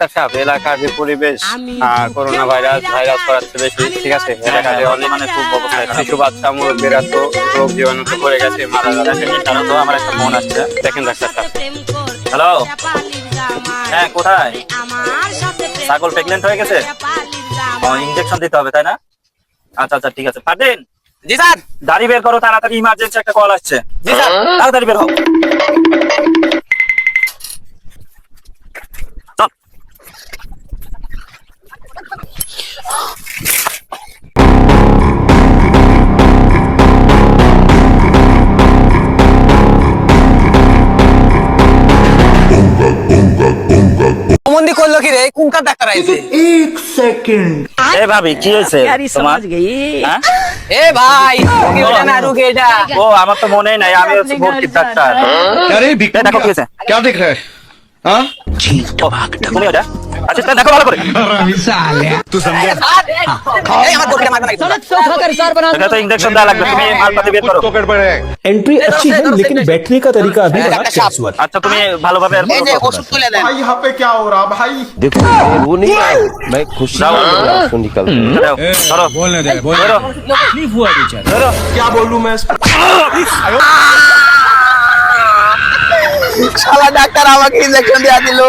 Doctor সাহেব, এলাকার যে পরিবেশ করোনা ভাইরাস ছড়াচ্ছে বেশি, ঠিক আছে? এলাকাতে অনেক মানে খুব অবস্থা খারাপ। শিশু বাচ্চা মুরব্বীরা তো রোগ জীবাণু তো পড়ে গেছে, মারা যাচ্ছে। তারা তো আমার একটা ফোন আসছে। দেখেন ডাক্তার সাহেব। হ্যালো, হ্যাঁ কোথায়? ছাগল প্রেগনেন্ট হয়ে গেছে, ইনজেকশন দিতে হবে তাই না? আচ্ছা আচ্ছা ঠিক আছে। পারবেন? জি স্যার। গাড়ি বের করো তাড়াতাড়ি, ইমার্জেন্সি একটা কল আসছে। জি স্যার। তাড়াতাড়ি বের হও। চল। মন্দি করলো কি রে? কোনকার ডাক্তার আইছে? এ ভাবি কি হয়েছে তোমার? হ্যাঁ? এ ভাই, রুগী ওটা না, রুগী এটা। ও আমার তো মনেই নাই, আমি হচ্ছে ভর্তির ডাক্তার। अरे এই দেখো কি হয়েছে? क्या देख रहा है हाँ? তুমি ওটা আচ্ছা তাহলে দেখো ভালো করে। এই আমার বডিটা মারবে না। এটা তো ইনজেকশন দেওয়া লাগবে, তুমি মালপাতি বের করো। पकड़ पड़े एंट्री अच्छी है लेकिन बैठने का तरीका अभी बड़ा कैजुअल। আচ্ছা তুমি ভালোভাবে এর এই যে করো। ওষুধ তুলে দেন। भाई यहाँ पे क्या हो रहा भाई देखो वो नहीं है, मैं खुशी जाओ। से निकल দাও, ধরো बोलने दे ধরো तकलीफ हुआ बेचारा। ধরো। क्या बोलूं मैं इस पर? শালা ডাক্তার আমাকে ইনজেকশন দেয়া দিল।